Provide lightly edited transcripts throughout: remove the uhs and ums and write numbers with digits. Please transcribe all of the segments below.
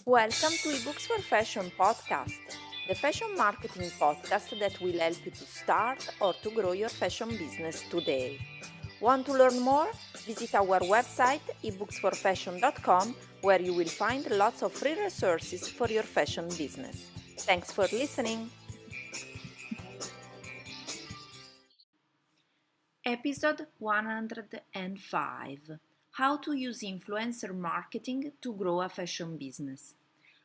Welcome to eBooks for Fashion podcast, the fashion marketing podcast that will help you to start or to grow your fashion business today. Want to learn more? Visit our website ebooksforfashion.com where you will find lots of free resources for your fashion business. Thanks for listening. Episode 105: How to use influencer marketing to grow a fashion business.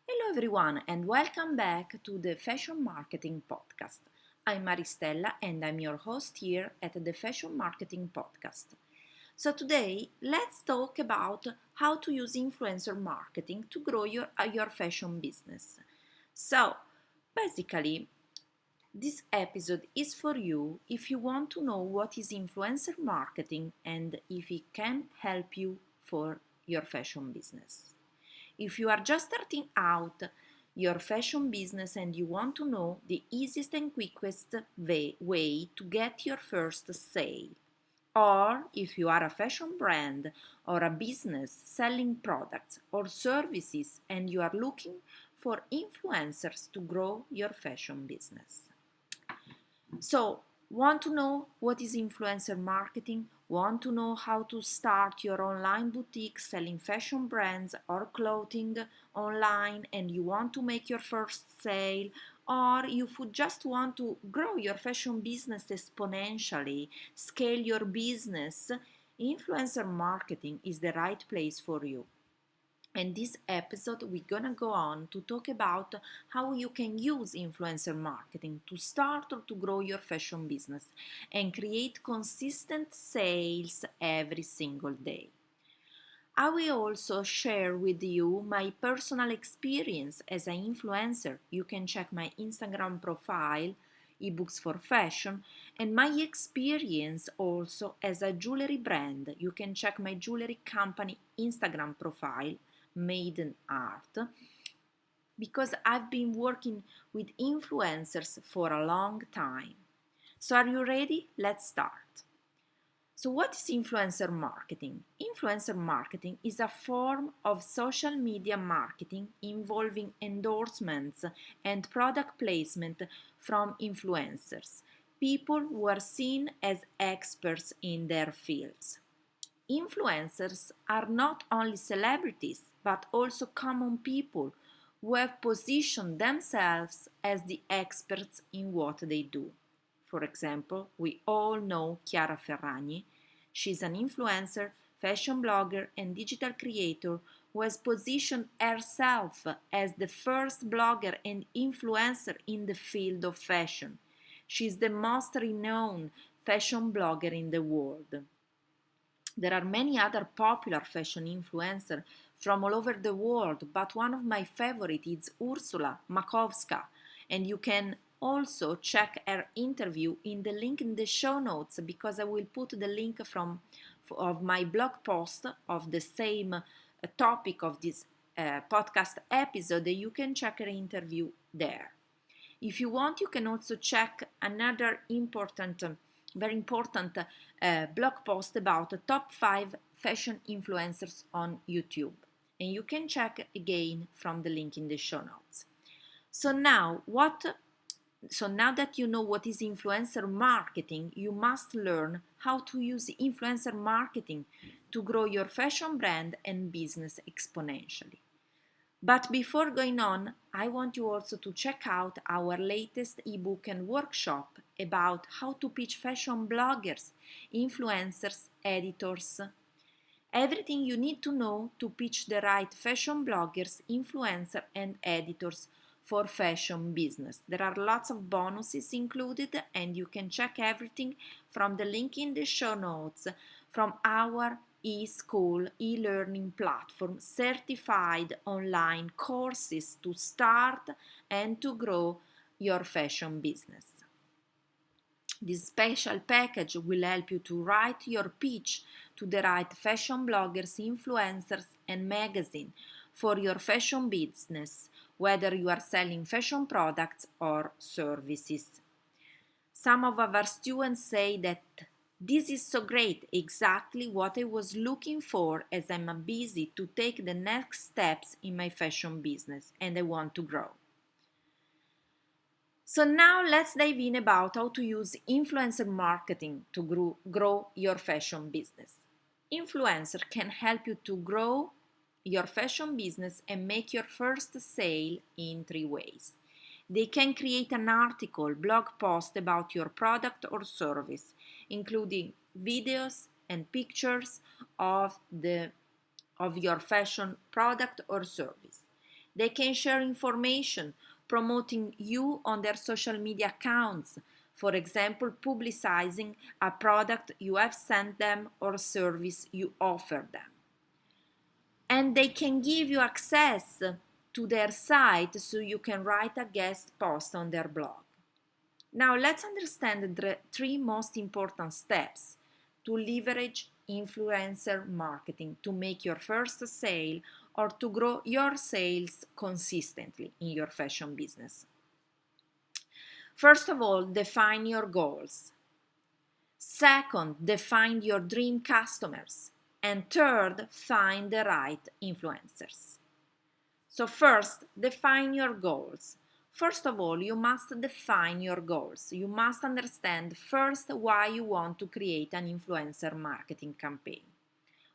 Hello everyone and welcome back to the Fashion Marketing Podcast. I'm Maristella and I'm your host here at the Fashion Marketing Podcast. So today let's talk about how to use influencer marketing to grow your fashion business. So basically this episode is for you if you want to know what is influencer marketing and if it can help you for your fashion business. If you are just starting out your fashion business and you want to know the easiest and quickest way to get your first sale, or if you are a fashion brand or a business selling products or services and you are looking for influencers to grow your fashion business. So, want to know what is influencer marketing? Want to know how to start your online boutique selling fashion brands or clothing online and you want to make your first sale? Or you just want to grow your fashion business exponentially, scale your business? Influencer marketing is the right place for you. In this episode, we're gonna go on to talk about how you can use influencer marketing to start or to grow your fashion business and create consistent sales every single day. I will also share with you my personal experience as an influencer. You can check my Instagram profile, eBooks for Fashion, and my experience also as a jewelry brand. You can check my jewelry company Instagram profile, Maiden Art, because I've been working with influencers for a long time. So are you ready? Let's start. So what is influencer marketing? Influencer marketing is a form of social media marketing involving endorsements and product placement from influencers, people who are seen as experts in their fields. Influencers are not only celebrities but also common people who have positioned themselves as the experts in what they do. For example, we all know Chiara Ferragni. She's an influencer, fashion blogger, and digital creator who has positioned herself as the first blogger and influencer in the field of fashion. She's the most renowned fashion blogger in the world. There are many other popular fashion influencers from all over the world, but one of my favorites is Ursula Makowska, and you can also check her interview in the link in the show notes because I will put the link of my blog post of the same topic of this podcast episode. You can check her interview there. If you want, you can also check another very important blog post about the top 5 fashion influencers on YouTube. And you can check again from the link in the show notes. So now that you know what is influencer marketing, you must learn how to use influencer marketing to grow your fashion brand and business exponentially. But before going on, I want you also to check out our latest ebook and workshop about how to pitch fashion bloggers, influencers, editors. Everything you need to know to pitch the right fashion bloggers, influencers, and editors for fashion business. There are lots of bonuses included, and you can check everything from the link in the show notes from our e-school, e-learning platform, certified online courses to start and to grow your fashion business. This special package will help you to write your pitch to the right fashion bloggers, influencers, and magazine for your fashion business, whether you are selling fashion products or services. Some of our students say that This is so great, exactly what I was looking for as I'm busy to take the next steps in my fashion business and I want to grow. So now let's dive in about how to use influencer marketing to grow your fashion business. Influencer can help you to grow your fashion business and make your first sale in 3 ways. They can create an article, blog post about your product or service, including videos and pictures of your fashion product or service. They can share information promoting you on their social media accounts, for example, publicizing a product you have sent them or service you offer them. And they can give you access to their site so you can write a guest post on their blog. Now let's understand the 3 most important steps to leverage influencer marketing to make your first sale or to grow your sales consistently in your fashion business. First of all, define your goals. Second, define your dream customers. And third, find the right influencers. So first, define your goals. First of all, you must define your goals. You must understand first why you want to create an influencer marketing campaign.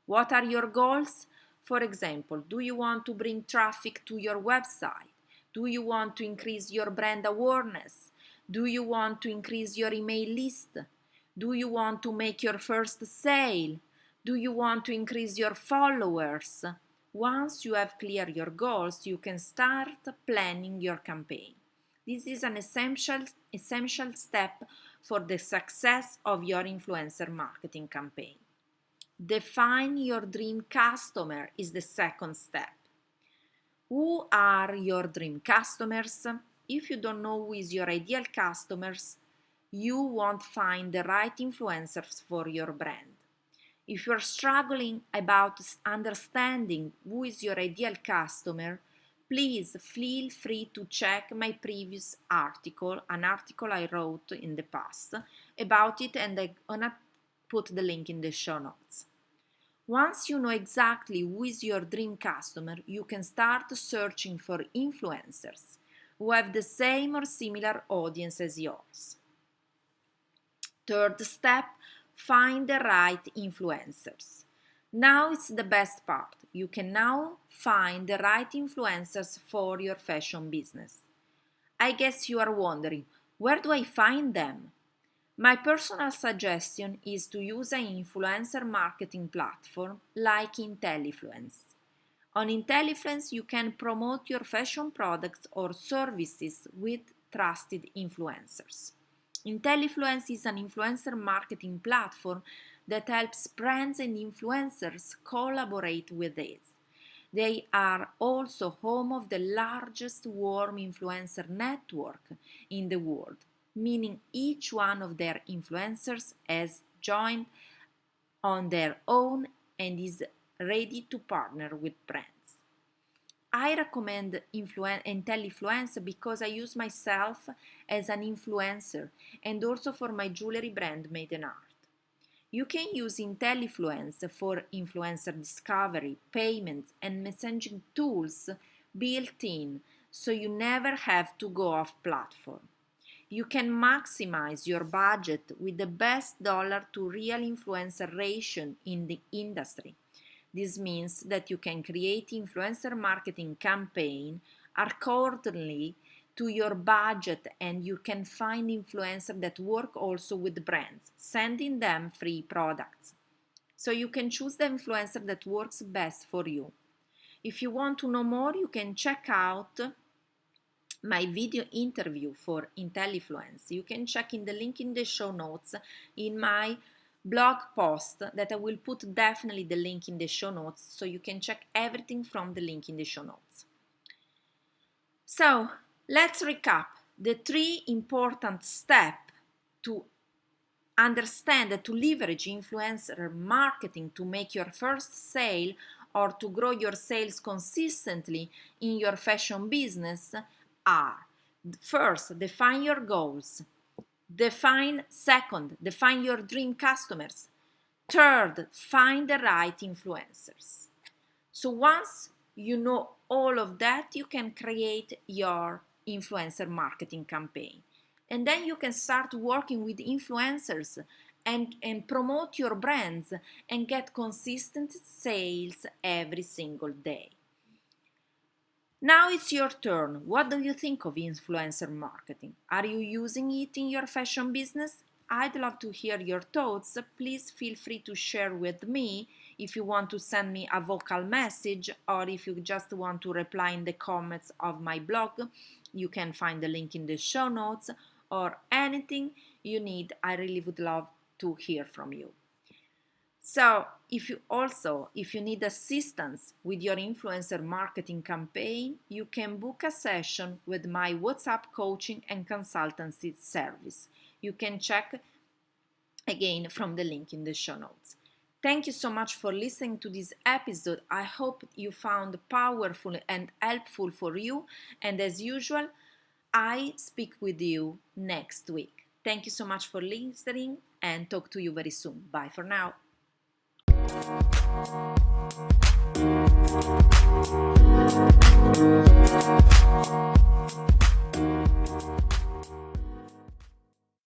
What are your goals? For example, do you want to bring traffic to your website? Do you want to increase your brand awareness? Do you want to increase your email list? Do you want to make your first sale? Do you want to increase your followers? Once you have clear your goals, you can start planning your campaign. This is an essential step for the success of your influencer marketing campaign. Define your dream customer is the second step. Who are your dream customers? If you don't know who is your ideal customers, you won't find the right influencers for your brand. If you're struggling about understanding who is your ideal customer, please feel free to check my previous article, an article I wrote in the past about it, and I'm gonna put the link in the show notes. Once you know exactly who is your dream customer, you can start searching for influencers who have the same or similar audience as yours. Third step, find the right influencers. Now it's the best part. You can now find the right influencers for your fashion business. I guess you are wondering, where do I find them? My personal suggestion is to use an influencer marketing platform like IntelliFluence. On IntelliFluence, you can promote your fashion products or services with trusted influencers. IntelliFluence is an influencer marketing platform that helps brands and influencers collaborate with it. They are also home of the largest warm influencer network in the world, meaning each one of their influencers has joined on their own and is ready to partner with brands. I recommend IntelliFluence because I use myself as an influencer and also for my jewelry brand Maiden Art. You can use IntelliFluence for influencer discovery, payments, and messaging tools built in, so you never have to go off platform. You can maximize your budget with the best dollar to real influencer ratio in the industry. This means that you can create influencer marketing campaign accordingly to your budget, and you can find influencers that work also with brands, sending them free products. So you can choose the influencer that works best for you. If you want to know more, you can check out my video interview for IntelliFluence. You can check in the link in the show notes in my blog post that I will put definitely the link in the show notes, so you can check everything from the link in the show notes. So let's recap the 3 important steps to understand, to leverage influencer marketing to make your first sale or to grow your sales consistently in your fashion business are: first, define your goals. Second, define your dream customers. Third, find the right influencers. So once you know all of that, you can create your influencer marketing campaign. And then you can start working with influencers and promote your brands and get consistent sales every single day. Now it's your turn. What do you think of influencer marketing? Are you using it in your fashion business? I'd love to hear your thoughts. Please feel free to share with me if you want to send me a vocal message or if you just want to reply in the comments of my blog. You can find the link in the show notes or anything you need. I really would love to hear from you. So if you need assistance with your influencer marketing campaign, you can book a session with my WhatsApp coaching and consultancy service. You can check again from the link in the show notes. Thank you so much for listening to this episode. I hope you found powerful and helpful for you. And as usual, I speak with you next week. Thank you so much for listening and talk to you very soon. Bye for now. Thank you.